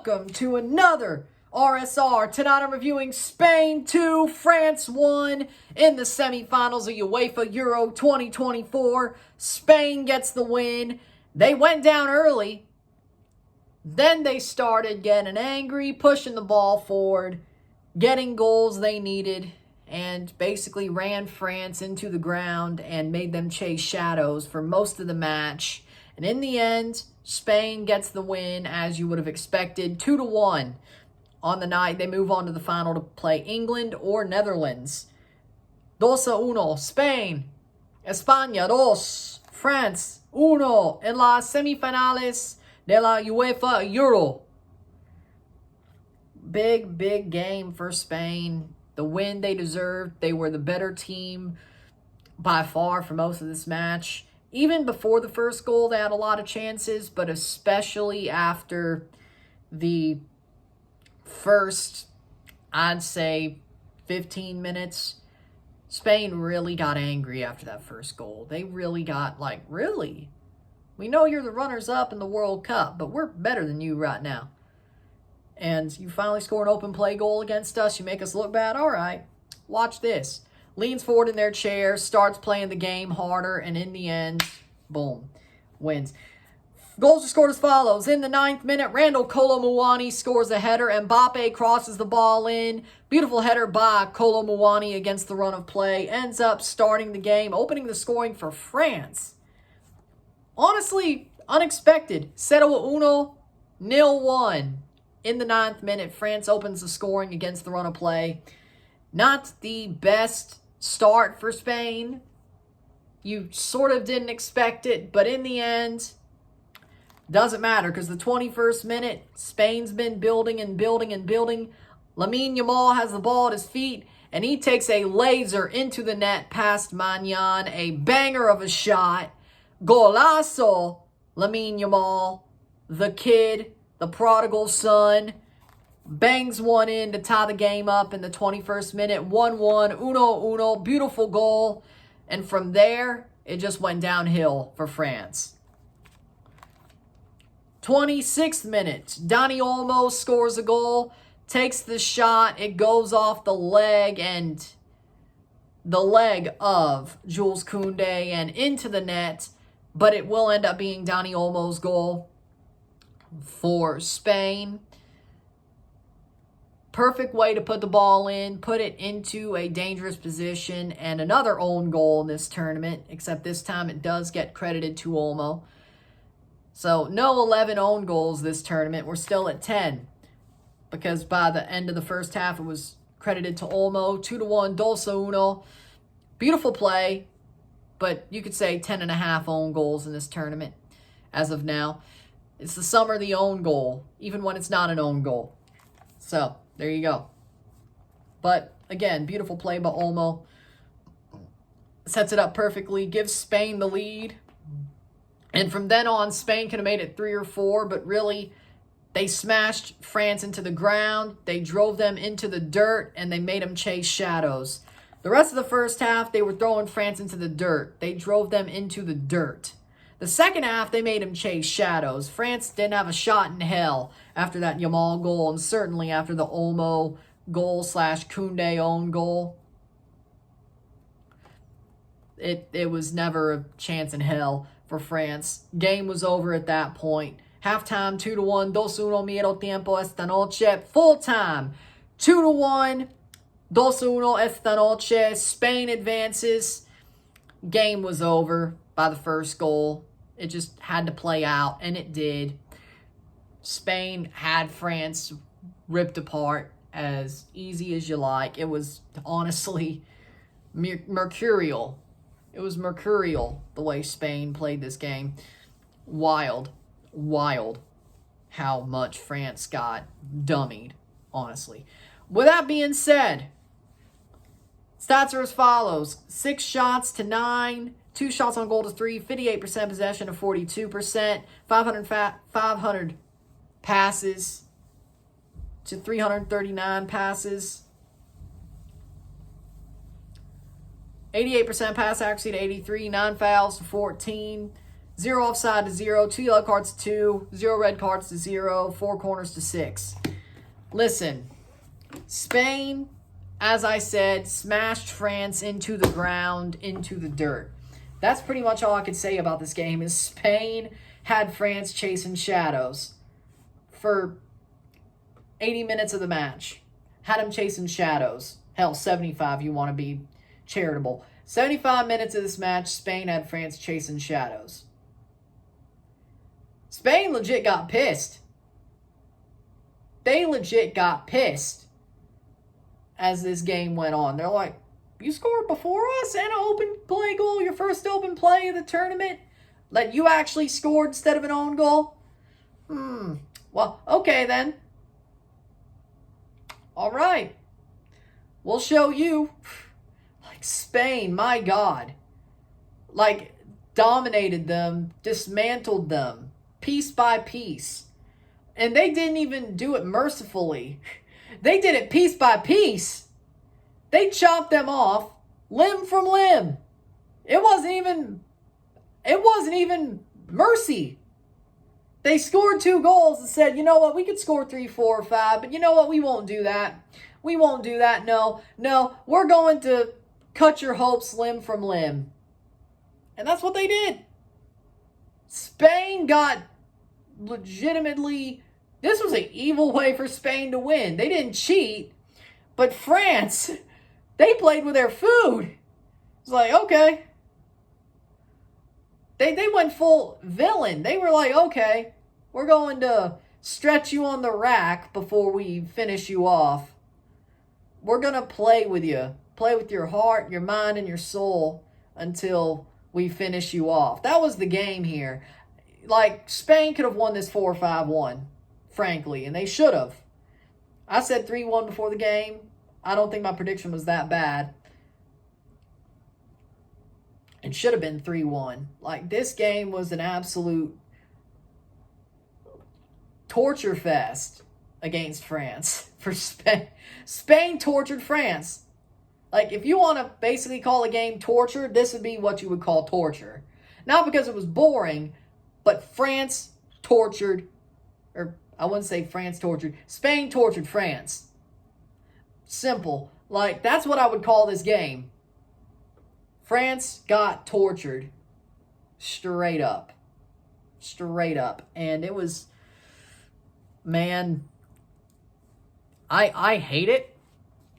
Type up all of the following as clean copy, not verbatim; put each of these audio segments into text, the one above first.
welcome to another RSR. Tonight I'm reviewing Spain 2, France 1 in the semifinals of UEFA Euro 2024. Spain gets the win. They went down early. Then they started getting angry, pushing the ball forward, getting goals they needed, and basically ran France into the ground and made them chase shadows for most of the match. And in the end, Spain gets the win, as you would have expected, 2-1. On the night, they move on to the final to play England or Netherlands. 2-1, Spain. España 2, France 1 en las semifinales de la UEFA Euro. Big game for Spain. The win they deserved. They were the better team by far for most of this match. Even before the first goal, they had a lot of chances, but especially after the first, I'd say, 15 minutes, Spain really got angry after that first goal. They really got like, really? We know you're the runners-up in the World Cup, but we're better than you right now. And you finally score an open play goal against us. You make us look bad? All right, watch this. Leans forward in their chair, starts playing the game harder, and in the end, boom, wins. Goals are scored as follows. In the 9th minute, Randall Kolo Muani scores a header. Mbappe crosses the ball in. Beautiful header by Kolo Muani against the run of play. Ends up starting the game, opening the scoring for France. Honestly, unexpected. 0-1, 0-1. In the 9th minute, France opens the scoring against the run of play. Not the best start for Spain. You sort of didn't expect it, but in the end, doesn't matter because the 21st minute, Spain's been building and building and building. Lamine Yamal has the ball at his feet, and he takes a laser into the net past Magnan. A banger of a shot. Golazo, Lamine Yamal, the kid, the prodigal son, bangs one in to tie the game up in the 21st minute. 1-1, 1-1, beautiful goal. And from there, it just went downhill for France. 26th minute, Dani Olmo scores a goal, takes the shot, it goes off the leg and the leg of Jules Koundé and into the net, but it will end up being Dani Olmo's goal for Spain. Perfect way to put the ball in, put it into a dangerous position, and another own goal in this tournament, except this time it does get credited to Olmo. So no 11 own goals this tournament. We're still at 10 because by the end of the first half, it was credited to Olmo. 2-1, 2-1. Beautiful play, but you could say 10.5 own goals in this tournament as of now. It's the summer of the own goal, even when it's not an own goal. So, there you go. But, again, beautiful play by Olmo. Sets it up perfectly, gives Spain the lead. And from then on, Spain could have made it 3 or 4, but really, they smashed France into the ground. They drove them into the dirt, and they made them chase shadows. The rest of the first half, they were throwing France into the dirt. They drove them into the dirt. The second half, they made him chase shadows. France didn't have a shot in hell after that Yamal goal, and certainly after the Olmo goal / Koundé own goal. It was never a chance in hell for France. Game was over at that point. Halftime, 2-1, 2-1, medio tiempo esta noche. Full time, 2-1, 2-1 esta noche. Spain advances. Game was over by the first goal. It just had to play out, and it did. Spain had France ripped apart as easy as you like. It was honestly mercurial. It was mercurial the way Spain played this game. Wild how much France got dummied, honestly. With that being said, stats are as follows. 6 shots to 9. 2 shots on goal to 3, 58% possession to 42%, 500 passes to 339 passes, 88% pass accuracy to 83, 9 fouls to 14, 0 offside to 0, 2 yellow cards to 2, 0 red cards to 0, 4 corners to 6. Listen, Spain, as I said, smashed France into the ground, into the dirt. That's pretty much all I could say about this game is Spain had France chasing shadows for 80 minutes of the match. Had them chasing shadows. Hell, 75 you want to be charitable. 75 minutes of this match, Spain had France chasing shadows. Spain legit got pissed. They legit got pissed as this game went on. They're like, you scored before us and an open play goal, your first open play of the tournament? Like, you actually scored instead of an own goal? Well, okay then. All right. We'll show you. Like, Spain, my God. Like, dominated them, dismantled them, piece by piece. And they didn't even do it mercifully. They did it piece by piece. They chopped them off limb from limb. It wasn't even mercy. They scored 2 goals and said, you know what, we could score 3, 4, or 5, but you know what, we won't do that. We won't do that. No, we're going to cut your hopes limb from limb. And that's what they did. Spain got legitimately, this was an evil way for Spain to win. They didn't cheat, but France, they played with their food. It's like, okay. They went full villain. They were like, okay, we're going to stretch you on the rack before we finish you off. We're going to play with you. Play with your heart, your mind, and your soul until we finish you off. That was the game here. Like, Spain could have won this 4-5-1, frankly, and they should have. I said 3-1 before the game. I don't think my prediction was that bad. It should have been 3-1. Like, this game was an absolute torture fest against France for Spain. Spain tortured France. Like, if you want to basically call a game torture, this would be what you would call torture. Not because it was boring, but France tortured, or I wouldn't say France tortured, Spain tortured France. Simple. Like, that's what I would call this game. France got tortured. Straight up. Straight up. And it was, man, I hate it.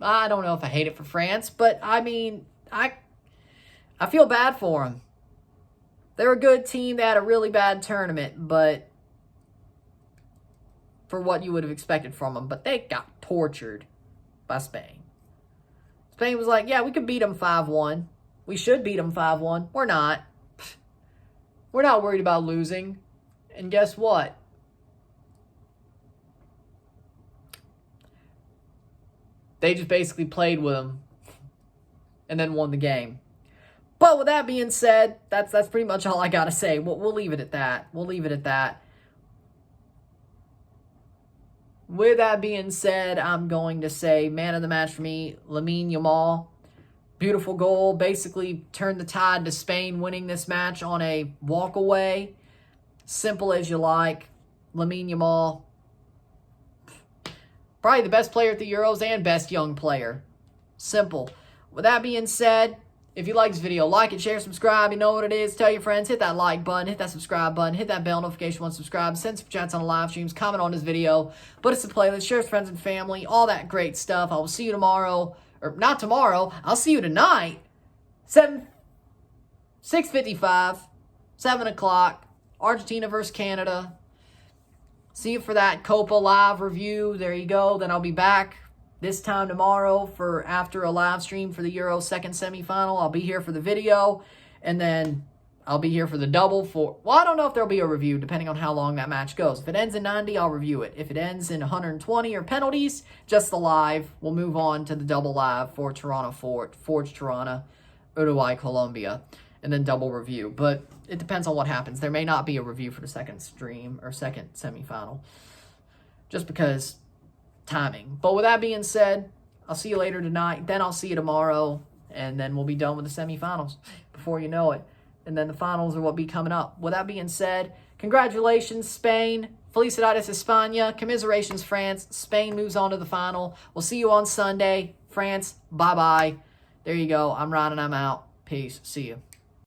I don't know if I hate it for France, but I mean, I feel bad for them. They're a good team. They had a really bad tournament, but for what you would have expected from them. But they got tortured by Spain. Spain was like, yeah, we could beat them 5-1. We should beat them 5-1. We're not. We're not worried about losing. And guess what? They just basically played with them and then won the game. But with that being said, that's pretty much all I got to say. We'll leave it at that. We'll leave it at that. With that being said, I'm going to say man of the match for me, Lamine Yamal. Beautiful goal. Basically turned the tide to Spain winning this match on a walkaway. Simple as you like. Lamine Yamal. Probably the best player at the Euros and best young player. Simple. With that being said, if you like this video, like it, share, subscribe. You know what it is. Tell your friends. Hit that like button. Hit that subscribe button. Hit that bell notification once subscribed. Send some chats on the live streams. Comment on this video. Put us in playlist. Share with friends and family. All that great stuff. I will see you tomorrow. Or not tomorrow. I'll see you tonight. 6:55. 7 o'clock. Argentina versus Canada. See you for that Copa live review. There you go. Then I'll be back this time tomorrow for after a live stream for the Euro second semifinal. I'll be here for the video. And then I'll be here for the double for... Well, I don't know if there'll be a review depending on how long that match goes. If it ends in 90, I'll review it. If it ends in 120 or penalties, just the live. We'll move on to the double live for Toronto, Forge Tirana, Uruguay, Colombia. And then double review. But it depends on what happens. There may not be a review for the second stream or second semifinal. Just because timing. But with that being said, I'll see you later tonight. Then I'll see you tomorrow. And then we'll be done with the semifinals before you know it. and then the finals are what be coming up. With that being said, congratulations, Spain. Felicidades, España. Commiserations, France. Spain moves on to the final. We'll see you on Sunday. France, bye-bye. There you go. I'm Ryan and I'm out. Peace. See you.